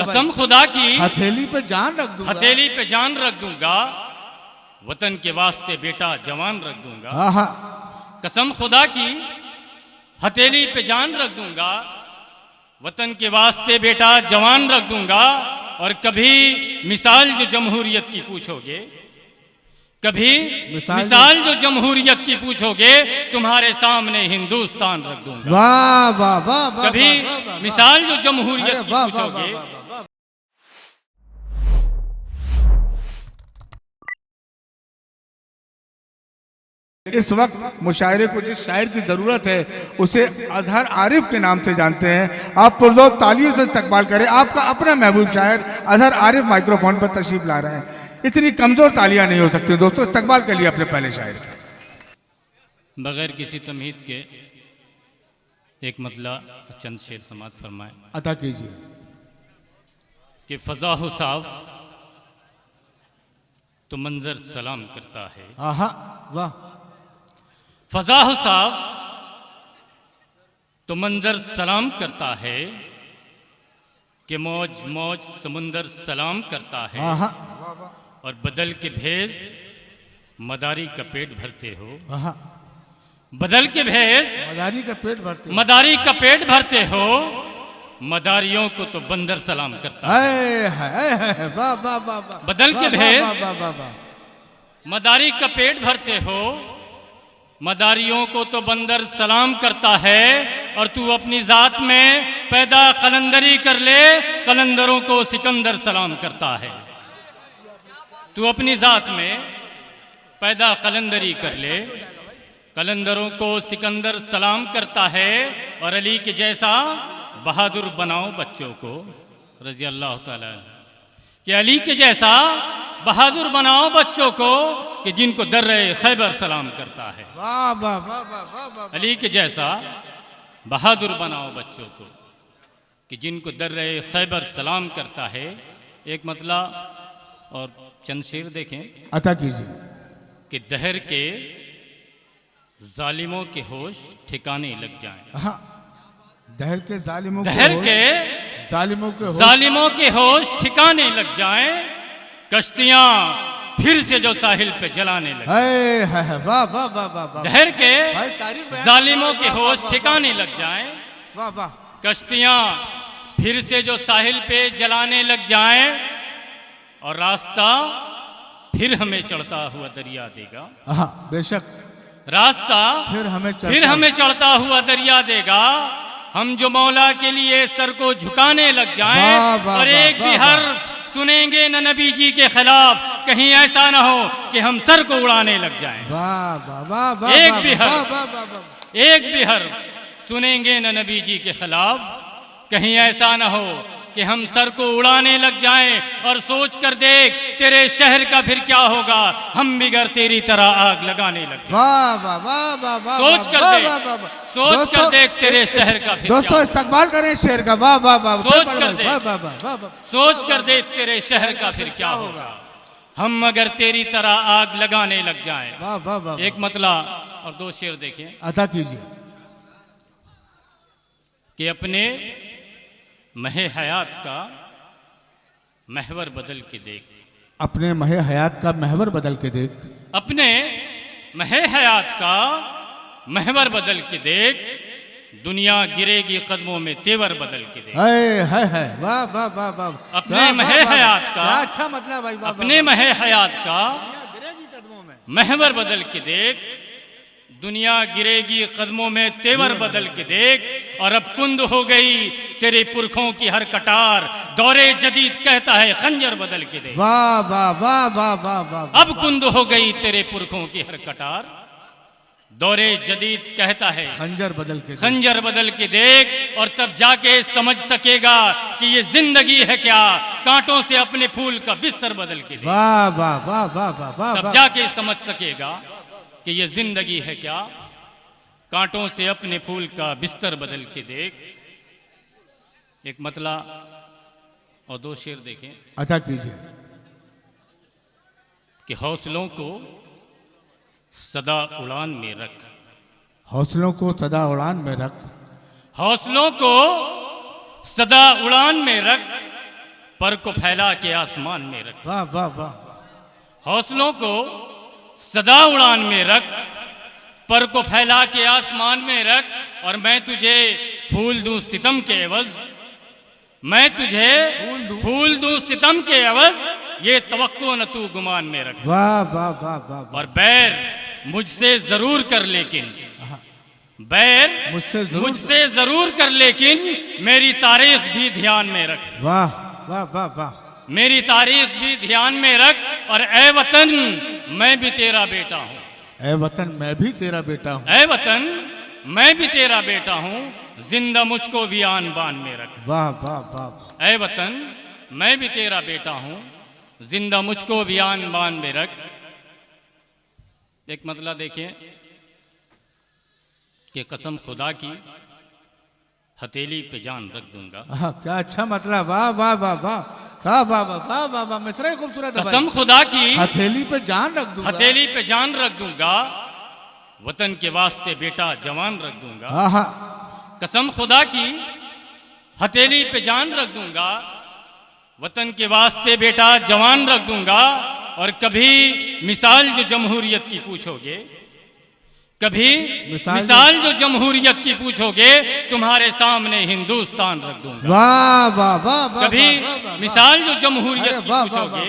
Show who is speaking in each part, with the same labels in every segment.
Speaker 1: कसम खुदा की
Speaker 2: हथेली पे जान रख दूंगा,
Speaker 1: हथेली पे जान रख दूंगा, वतन के वास्ते बेटा जवान रख दूंगा।
Speaker 2: आहा,
Speaker 1: कसम खुदा की हथेली पे जान रख दूंगा, वतन के वास्ते बेटा जवान रख दूंगा। और कभी मिसाल जो जमहूरियत की पूछोगे, कभी मिसाल जो जमहूरियत की पूछोगे, तुम्हारे सामने हिंदुस्तान रख दूंगा।
Speaker 2: वाह वाह वाह वाह,
Speaker 1: कभी
Speaker 2: वाह, वाह,
Speaker 1: मिसाल जो जमहूरियत की
Speaker 2: वाह, वाह,
Speaker 1: पूछोगे।
Speaker 2: वाह, वाह, वाह। इस वक्त मुशायरे को जिस शायर की जरूरत है उसे अजहर आरिफ के नाम से जानते हैं। आप पुरजोर तालियों से इस्तकबाल करें, आपका अपना महबूब शायर अजहर आरिफ माइक्रोफोन पर तशरीफ ला रहे हैं। इतनी कमजोर तालियां नहीं हो सकती दोस्तों, इस्तकबाल कर लिए अपने पहले शायर का।
Speaker 1: बगैर किसी तमहीद के एक मतला चंद शेर समात फरमाए
Speaker 2: अता कीजिए
Speaker 1: कि फजा हो साफ तो मंजर सलाम करता है।
Speaker 2: आहा, वाह,
Speaker 1: फजा हो साफ तो मंजर सलाम करता है, कि मौज मौज समुंदर सलाम करता है।
Speaker 2: आहा,
Speaker 1: और बदल के भेस मदारी का पेट भरते हो।
Speaker 2: आहा,
Speaker 1: बदल के भेस
Speaker 2: मदारी का पेट भरते हो।
Speaker 1: मदारी का पेट भरते हो, मदारियों को तो बंदर सलाम करता है।
Speaker 2: वाह वाह वाह वाह,
Speaker 1: बदल के
Speaker 2: वाह,
Speaker 1: भेस
Speaker 2: वाह, वाह, वाह, वाह।
Speaker 1: मदारी का पेट भरते हो, मदारियों को तो बंदर सलाम करता है। और तू अपनी जात में पैदा कलंदरी कर ले, कलंदरों को सिकंदर सलाम करता है। तू अपनी जात में पैदा कलंदरी कर ले, कलंदरों को सिकंदर सलाम करता है। और अली के जैसा बहादुर बनाओ बच्चों को, रजी अल्लाह ताला, कि अली के जैसा बहादुर बनाओ बच्चों को, कि जिनको दर्रे खैबर सलाम करता है।
Speaker 2: वाह वाह वाह वाह वाह वाह।
Speaker 1: अली के जैसा बहादुर बनाओ बच्चों को, कि जिनको दर्रे खैबर सलाम करता है। एक मतला और चंद शेर देखें
Speaker 2: अता कीजिए
Speaker 1: कि दहर के जालिमों के होश ठिकाने लग जाएं।
Speaker 2: हाँ, दहर के जालिमों
Speaker 1: दहर के जालिमों के होश ठिकाने लग जाएं, कश्तियां फिर से जो साहिल पे जलाने लगे।
Speaker 2: वाह वाह वाह वाह।
Speaker 1: दहर के जालिमों के होश ठिकाने लग जाएं,
Speaker 2: वाह वाह।
Speaker 1: कश्तियां फिर से जो साहिल पे जलाने लग जाएं, और रास्ता फिर हमें चढ़ता हुआ दरिया देगा।
Speaker 2: हाँ, बेशक
Speaker 1: रास्ता
Speaker 2: फिर
Speaker 1: हमें चढ़ता हुआ दरिया देगा। हम जो मौला के लिए सर को झुकाने लग जाएं, और एक भी हर्फ सुनेंगे न नबी जी के खिलाफ, कहीं ऐसा ना हो कि हम सर को उड़ाने लग जाएं।
Speaker 2: वाह वाह वाह वाह।
Speaker 1: एक भी हर्फ सुनेंगे न नबी जी के खिलाफ, कहीं ऐसा ना हो कि हम सर को उड़ाने लग जाएं। और सोच कर देख तेरे शहर का फिर क्या होगा, हम भी गर तेरी तरह आग लगाने लग जाएं।
Speaker 2: वाह वाह वाह वाह वाह।
Speaker 1: सोच कर देख तेरे शहर का फिर
Speaker 2: दोस्तों इस्तकबाल करें शेर का। वाह वाह वाह।
Speaker 1: सोच कर देख तेरे शहर का फिर क्या होगा, हम अगर तेरी तरह आग लगाने लग जाएं।
Speaker 2: वाह वाह वाह।
Speaker 1: एक मतला और दो शेर देखें
Speaker 2: अता कीजिए
Speaker 1: कि अपने महे हयात का महवर बदल के देख।
Speaker 2: अपने महे हयात का महवर बदल के देख।
Speaker 1: अपने महे हयात का महवर बदल के देख, दुनिया गिरेगी कदमों में तेवर बदल के देख।
Speaker 2: है वाह वाह वाह वाह।
Speaker 1: अपने महे हयात का
Speaker 2: अच्छा मतलब भाई,
Speaker 1: अपने महे हयात का
Speaker 2: गिरेगी कदमों में
Speaker 1: महवर बदल के देख, दुनिया गिरेगी कदमों में तेवर बदल के देख। और अब कुंद हो गई तेरे पुरखों की हर कटार, दौरे जदीद कहता है खंजर बदल के देख।
Speaker 2: वाह वाह वाह वाह वाह वाह।
Speaker 1: अब कुंद हो गई तेरे पुरखों की हर कटार, दौरे जदीद कहता है
Speaker 2: खंजर बदल के
Speaker 1: देख। और तब जाके समझ सकेगा कि ये जिंदगी है क्या, कांटों से अपने फूल का बिस्तर बदल के देख।
Speaker 2: वाह वाह वाह वाह वाह।
Speaker 1: तब जाके समझ सकेगा कि ये जिंदगी है क्या, कांटों से अपने फूल का बिस्तर बदल के देख। एक मतला और दो शेर देखें
Speaker 2: अच्छा कीजिए
Speaker 1: कि हौसलों को सदा उड़ान में रख।
Speaker 2: हौसलों को सदा उड़ान में रख।
Speaker 1: हौसलों को सदा उड़ान में रख, पर को फैला के आसमान में रख।
Speaker 2: वाह वाह वाह।
Speaker 1: हौसलों को सदा उड़ान में रख, पर को फैला के आसमान में रख, और मैं तुझे फूल दूं सितम के एवज, मैं तुझे फूल दूं सितम के एवज, ये तवक्को न तू गुमान में रख।
Speaker 2: वाह वाह वाह वाह।
Speaker 1: और बैर मुझसे जरूर कर, लेकिन बैर मुझसे जरूर कर, लेकिन मेरी तारीख भी ध्यान में रख।
Speaker 2: वाह वाह वाह वाह।
Speaker 1: मेरी तारीख भी ध्यान में रख, और ए वतन मैं भी तेरा बेटा हूँ।
Speaker 2: ए वतन मैं भी तेरा बेटा हूँ।
Speaker 1: ए वतन मैं भी तेरा बेटा हूँ, जिंदा मुझको भी आन बान में रख।
Speaker 2: वाह वाह वाह।
Speaker 1: ए वतन मैं भी तेरा बेटा हूँ, जिंदा मुझको भी आन बान में रख। एक मतलब देखिए कि कसम खुदा की हथेली पे जान रख दूंगा।
Speaker 2: हाँ, क्या अच्छा मतलब। वाह वाह वाह वाह। वाह वाह वाह वाह वाह वाह। मिसरा ही खूबसूरत है।
Speaker 1: कसम खुदा की
Speaker 2: हथेली पे जान रख दूंगा।
Speaker 1: हथेली पे जान रख दूंगा, वतन के वास्ते बेटा जवान रख दूंगा।
Speaker 2: हाँ हाँ।
Speaker 1: कसम खुदा की हथेली पे जान रख दूंगा, वतन के वास्ते बेटा जवान रख दूंगा। और कभी मिसाल जो जमहूरियत की पूछोगे, कभी मिसाल जो जमहूरियत की पूछोगे, तुम्हारे सामने हिंदुस्तान रख दूंगा।
Speaker 2: वाह वाह वाह।
Speaker 1: कभी मिसाल जो जमहूरियत की पूछोगे,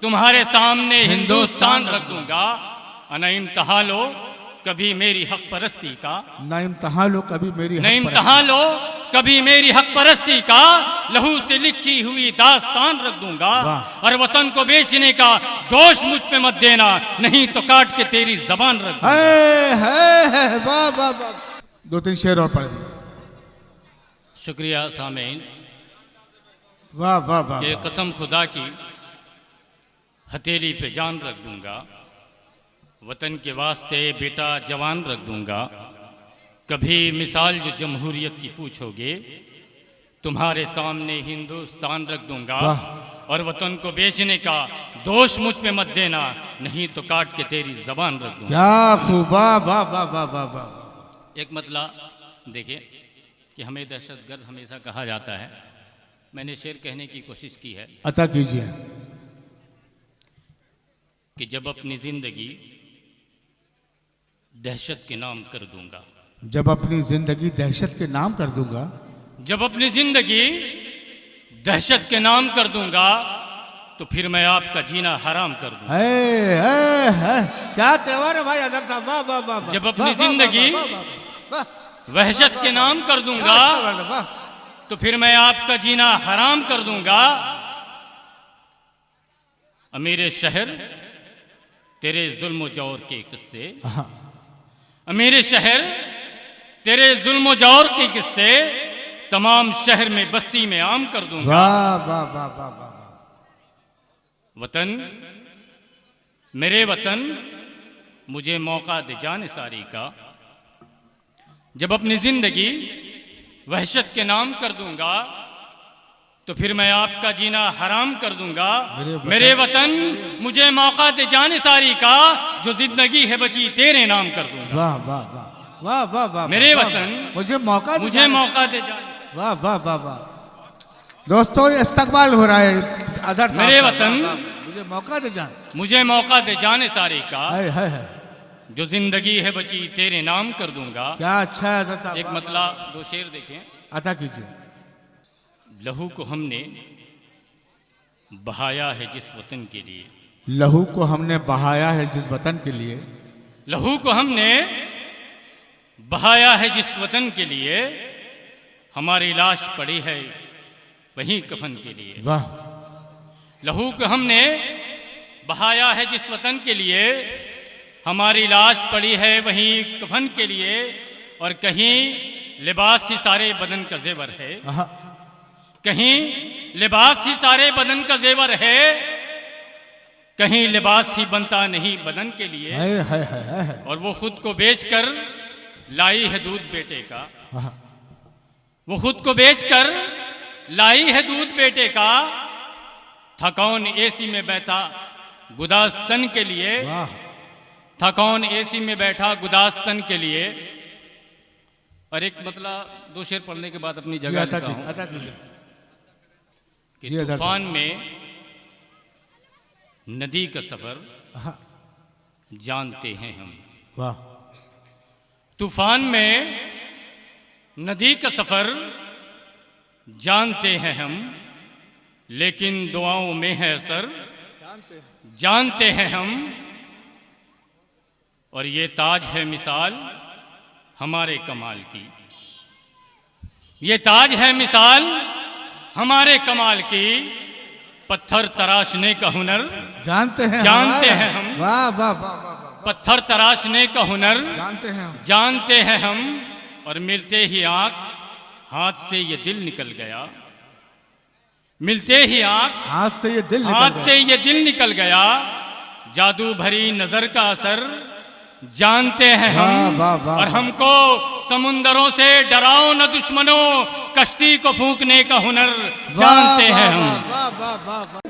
Speaker 1: तुम्हारे सामने हिंदुस्तान रख दूंगा। न इम्तहा लो कभी मेरी हक परस्ती का,
Speaker 2: न इम्तहा लो कभी मेरी
Speaker 1: न इम्तहा लो कभी मेरी हक परस्ती का, लहू से लिखी हुई दास्तान रख दूंगा। और वतन को बेचने का दोष मुझ पे मत देना, नहीं तो काट के तेरी जबान रख दूंगा।
Speaker 2: वाह वाह वाह। दो तीन शेर और पढ़ दीजिए।
Speaker 1: शुक्रिया सामीन।
Speaker 2: वाह वाह वाह।
Speaker 1: ये कसम खुदा की हथेली पे जान रख दूंगा, वतन के वास्ते बेटा जवान रख दूंगा। कभी मिसाल जो जमहूरियत की पूछोगे, तुम्हारे सामने हिंदुस्तान रख दूंगा। और वतन को बेचने का दोष मुझ पे मत देना, नहीं तो काट के तेरी जबान रख दूंगा।
Speaker 2: क्या खूब। वाह वाह वाह वाह वाह वाह।
Speaker 1: एक मतलब देखिए कि हमें दहशतगर्द हमेशा कहा जाता है। मैंने शेर कहने की कोशिश की है।
Speaker 2: अता कीजिए।
Speaker 1: कि जब अपनी जिंदगी दहशत के नाम कर दूंगा,
Speaker 2: जब अपनी जिंदगी दहशत के नाम कर दूंगा,
Speaker 1: जब अपनी जिंदगी दहशत के नाम कर दूंगा, तो फिर मैं आपका जीना हराम कर दूंगा।
Speaker 2: क्या त्योहार है भाई अजहर साहब। वाह वाह वाह।
Speaker 1: जब अपनी जिंदगी वहशत के नाम कर दूंगा, तो फिर मैं आपका जीना हराम कर दूंगा। अमीर शहर तेरे जुल्म जौर के किस्से, अमीर शहर तेरे जुल्म जौर के किस्से, तमाम शहर में बस्ती में आम कर दूंगा।
Speaker 2: वाह वाह वाह वाह वाह।
Speaker 1: वतन मेरे वतन मुझे मौका दे जाने सारी का, जब अपनी जिंदगी वहशत के नाम कर दूंगा, तो फिर मैं आपका जीना हराम कर दूंगा। मेरे वतन मुझे मौका दे जाने सारी का, जो जिंदगी है बची तेरे नाम कर दूंगा।
Speaker 2: वाह वाह वाह वाह वाह वाह।
Speaker 1: मेरे वतन
Speaker 2: मुझे मौका दे
Speaker 1: जाने।
Speaker 2: वाह वाह वाह वाह। दोस्तों इस्तकबाल हो रहा है अजहर साहब।
Speaker 1: मेरे वतन
Speaker 2: मुझे मौका दे जाने,
Speaker 1: मुझे मौका दे जाने सारी का,
Speaker 2: है
Speaker 1: जो जिंदगी है बची तेरे नाम कर दूंगा।
Speaker 2: क्या अच्छा है अजहर साहब।
Speaker 1: एक मतलब दो शेर देखें।
Speaker 2: अता कीजिए।
Speaker 1: लहू को हमने बहाया है जिस वतन के लिए,
Speaker 2: लहू को हमने बहाया है जिस वतन के लिए,
Speaker 1: लहू को हमने बहाया है जिस वतन के लिए, हमारी लाश पड़ी है वहीं कफन के लिए।
Speaker 2: वाह।
Speaker 1: लहू को हमने बहाया है जिस वतन के लिए, हमारी लाश पड़ी है वहीं कफन के लिए। और कहीं लिबास ही सारे बदन का जेवर है, कहीं लिबास ही सारे बदन का जेवर है, कहीं लिबास ही बनता नहीं बदन के लिए। और वो खुद को बेचकर लाई है दूध बेटे का, वो खुद को बेचकर लाई है दूध बेटे का। था कौन एसी में बैठा गुदास्तन के लिए, था कौन एसी में बैठा गुदास्तन के लिए। और एक मतलब दो शेर पढ़ने के बाद अपनी जगह लेता हूं। कि
Speaker 2: जी अजहर
Speaker 1: तूफान में नदी का सफर
Speaker 2: हाँ,
Speaker 1: जानते हैं हम।
Speaker 2: वाह,
Speaker 1: तूफान में नदी का सफर जानते हैं हम, लेकिन दुआओं में है असर जानते हैं हम। और ये ताज है मिसाल हमारे कमाल की, ये ताज है मिसाल हमारे कमाल की। पत्थर तराशने का हुनर
Speaker 2: जानते हैं
Speaker 1: हम।
Speaker 2: वाह वाह वाह वाह वाह,
Speaker 1: पत्थर तराशने का हुनर
Speaker 2: जानते हैं हम।
Speaker 1: जानते हैं हम। और मिलते ही आंख हाथ से ये दिल निकल गया, मिलते ही आंख
Speaker 2: हाथ से ये दिल निकल
Speaker 1: हाथ
Speaker 2: गया।
Speaker 1: से ये दिल निकल गया। जादू भरी नजर का असर जानते हैं हम।
Speaker 2: वाह, वाह, वाह,
Speaker 1: और
Speaker 2: वाह।
Speaker 1: हमको समुंदरों से डराओ न दुश्मनों, कश्ती को फूंकने का हुनर जानते हैं हम।
Speaker 2: वाह वाह वाह वाह।